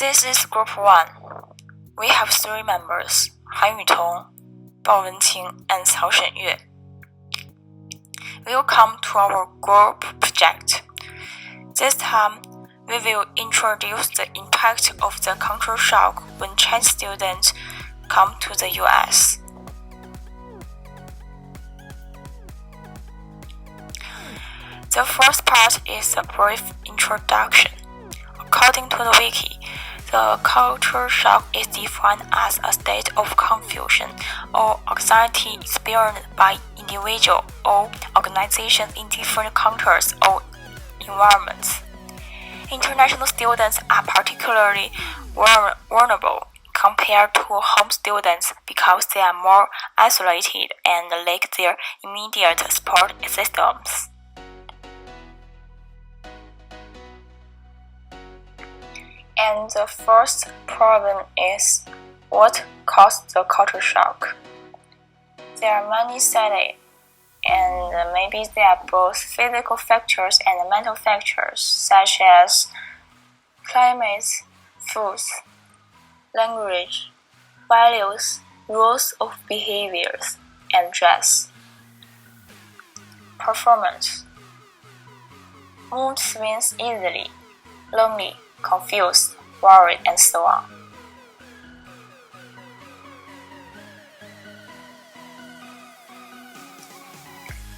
This is Group 1. We have 3 members, Han Yutong, Bao Wenqing, and Cao Shenyue. Welcome to our group project. This time, we will introduce the impact of the culture shock when Chinese students come to the US. The first part is a brief introduction. According to the wiki, the culture shock is defined as a state of confusion or anxiety experienced by individuals or organizations in different countries or environments. International students are particularly vulnerable compared to home students because they are more isolated and lack their immediate support systems. And the first problem is what caused the culture shock. There are many studies, and maybe there are both physical factors and mental factors, such as climate, food, language, values, rules of behaviors, and dress. Performance. Mood swings easily, lonely, confused, worried, and so on.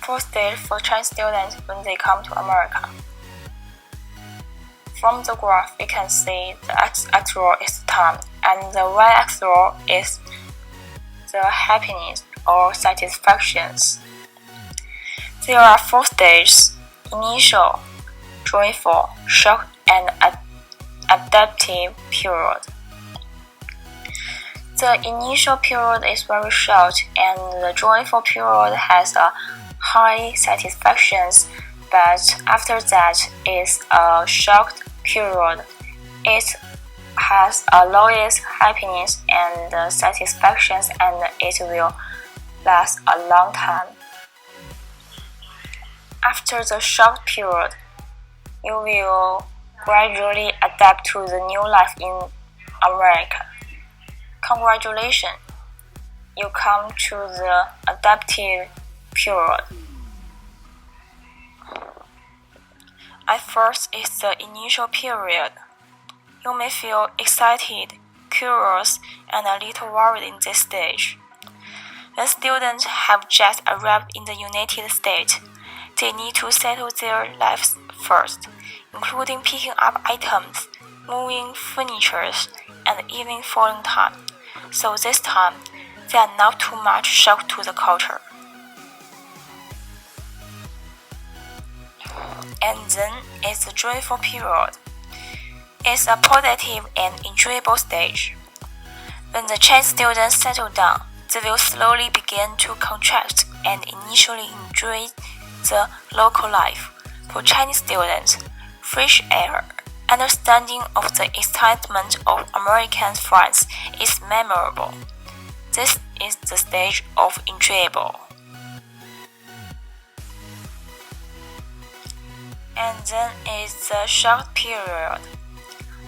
First stage for Chinese students when they come to America. From the graph, we can see the x-axis is time and the y-axis is the happiness or satisfactions. There are 4 stages: initial, joyful, shock, and adaptive period. The initial period is very short and the joyful period has a high satisfactions, but after that is a shocked period. It has a lowest happiness and satisfactions and it will last a long time. After the shocked period, you will gradually adapt to the new life in America. Congratulations, you come to the adaptive period. At first is the initial period. You may feel excited, curious, and a little worried in this stage. When students have just arrived in the United States, they need to settle their lives first, including picking up items, moving furniture, and even falling time. So this time, they are not too much shocked to the culture. And then is the joyful period. It's a positive and enjoyable stage. When the Chinese students settle down, they will slowly begin to contract and initially enjoy the local life. For Chinese students, fresh air, understanding of the excitement of American friends is memorable. This is the stage of enjoyable. And then is the shock period.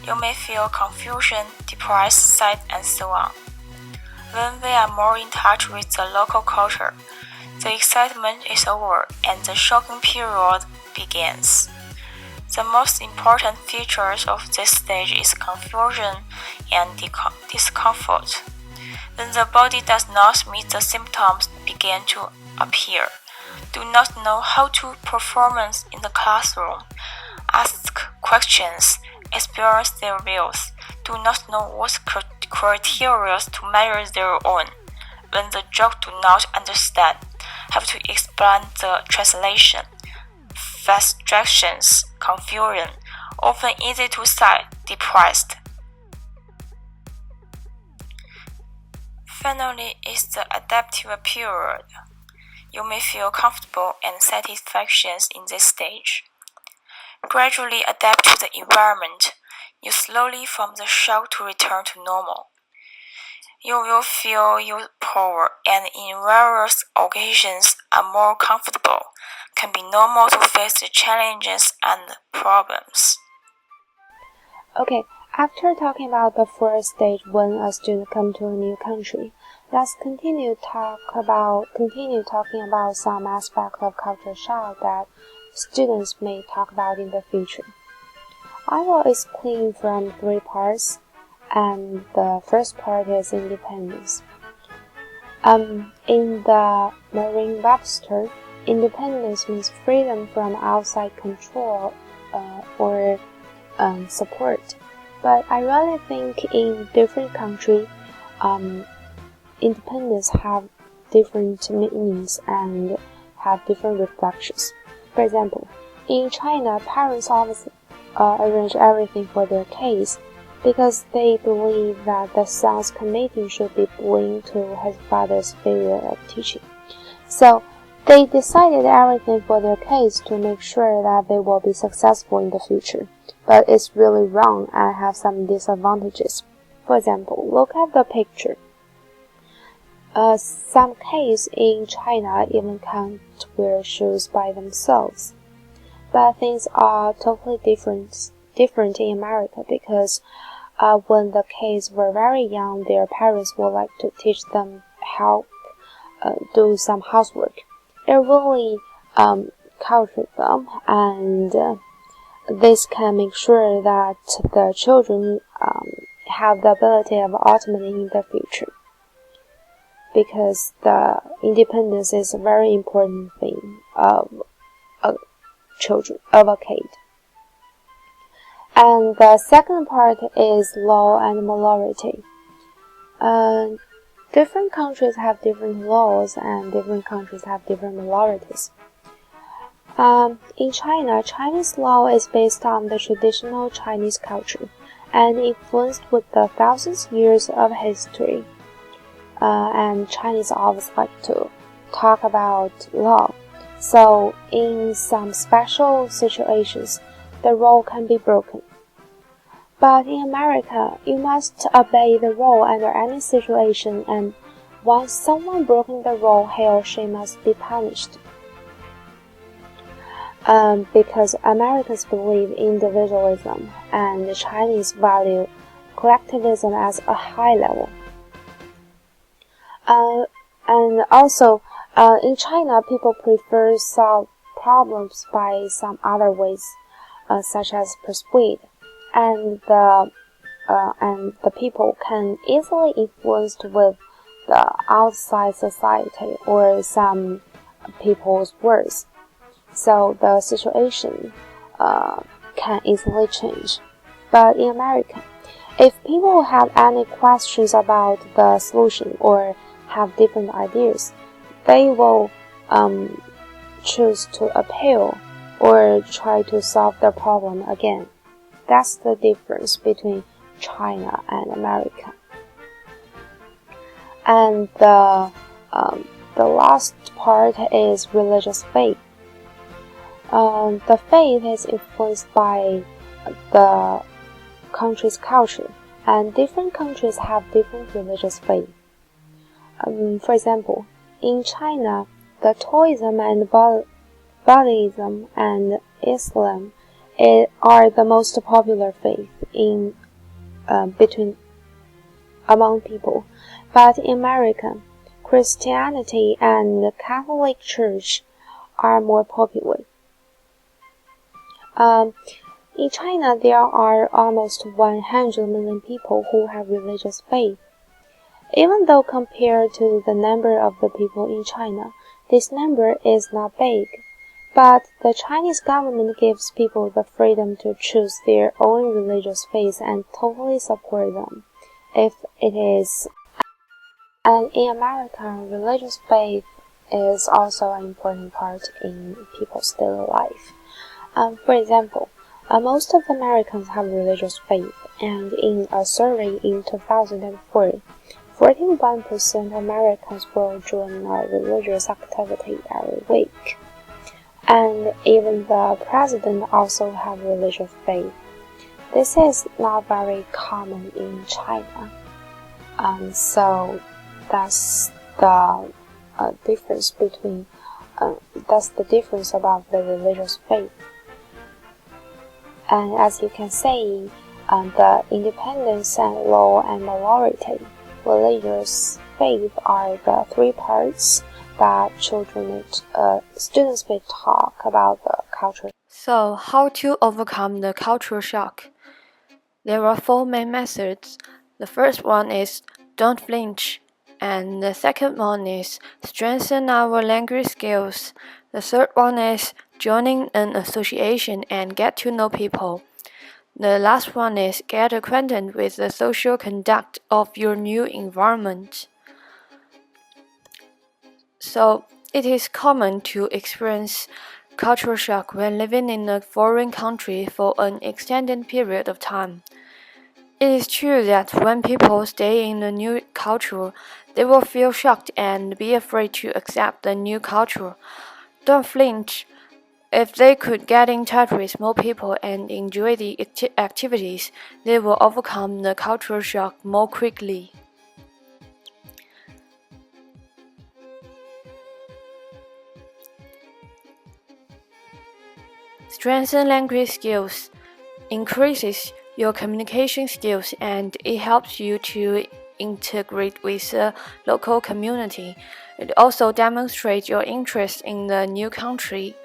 You may feel confusion, depressed, sad, and so on. When we are more in touch with the local culture, the excitement is over and the shocking period begins. The most important features of this stage is confusion and discomfort. When the body does not meet the symptoms begin to appear. Do not know how to perform in the classroom, ask questions, experience their views, do not know what criteria to measure their own. When the joke do not understand, have to explain the translation, frustrations, confusion, often easy to sigh, depressed. Finally is the adaptive period. You may feel comfortable and satisfactions in this stage. Gradually adapt to the environment. You slowly from the shock to return to normal. You will feel your power and in various occasions are more comfortable, can be normal to face the challenges and problems. Okay, After talking about the first stage when a student comes to a new country, let's continue talking about some aspects of culture shock that students may talk about in the future. I will explain from 3 parts, and the first part is independence. In the Merriam-Webster, independence means freedom from outside control or support. But I really think in different countries, independence have different meanings and have different reflections. For example, in China, parents always arrange everything for their kids because they believe that the son's commitment should be blind to his father's failure of teaching. So they decided everything for their kids to make sure that they will be successful in the future. But it's really wrong and have some disadvantages. For example, look at the picture. Some kids in China even can't wear shoes by themselves. But things are totally different in America because when the kids were very young, their parents would like to teach them how do some housework. It really cultured them, and this can make sure that the children have the ability of autonomy in the future. Because the independence is a very important thing of a kid. And the second part is law and morality. Different countries have different laws and different countries have different moralities. In China, Chinese law is based on the traditional Chinese culture and influenced with the thousands of years of history. And Chinese always like to talk about law. So in some special situations, the rule can be broken. But in America, you must obey the rule under any situation, and once someone broken the rule, he or she must be punished. Because Americans believe in individualism and the Chinese value collectivism as a high level. And also, in China, people prefer solve problems by some other ways, such as persuade, and the people can easily influenced with the outside society or some people's words. So the situation can easily change. But in America, if people have any questions about the solution or have different ideas, they will choose to appeal or try to solve the problem again. That's the difference between China and America. And the last part is religious faith. The faith is influenced by the country's culture, and different countries have different religious faith. For example, in China, the Taoism and Buddhism and Islam are the most popular faith among people. But in America, Christianity and the Catholic Church are more popular. In China, there are almost 100 million people who have religious faith. Even though compared to the number of the people in China, this number is not big. But the Chinese government gives people the freedom to choose their own religious faith and totally support them if it is. And in America, religious faith is also an important part in people's daily life. For example, most of Americans have religious faith, and in a survey in 2004, 41% of Americans will join a religious activity every week. And even the president also has religious faith. This is not very common in China. So that's the difference about the religious faith. And as you can see, the independence and law and morality, religious faith are the three parts that students may talk about the culture. So, how to overcome the cultural shock? There are four main methods. The first one is don't flinch, and the second one is strengthen our language skills. The third one is joining an association and get to know people. The last one is get acquainted with the social conduct of your new environment. So, it is common to experience cultural shock when living in a foreign country for an extended period of time. It is true that when people stay in a new culture, they will feel shocked and be afraid to accept the new culture. Don't flinch. If they could get in touch with more people and enjoy the activities, they will overcome the cultural shock more quickly. Strengthen language skills increases your communication skills and it helps you to integrate with the local community. It also demonstrates your interest in the new country.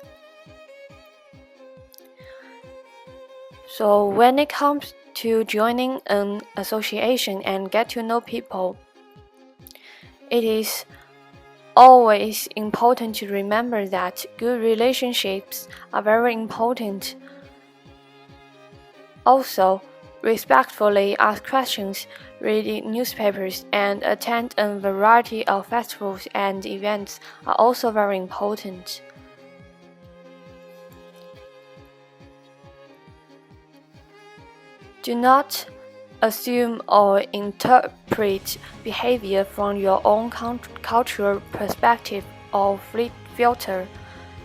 So when it comes to joining an association and get to know people, it is always important to remember that good relationships are very important. Also, respectfully ask questions, read newspapers, and attend a variety of festivals and events are also very important. Do not assume or interpret behavior from your own cultural perspective or filter.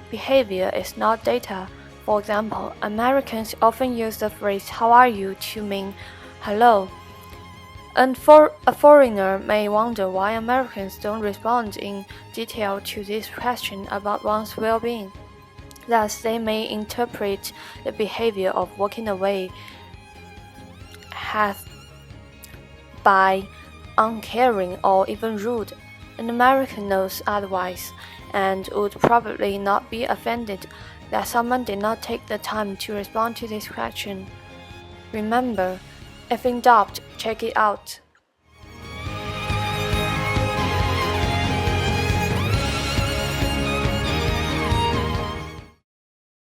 Behavior is not data. For example, Americans often use the phrase "How are you?" to mean hello. And for a foreigner may wonder why Americans don't respond in detail to this question about one's well-being. Thus, they may interpret the behavior of walking away as by uncaring or even rude. An American knows otherwise and would probably not be offended that someone did not take the time to respond to this question. Remember, if in doubt, check it out.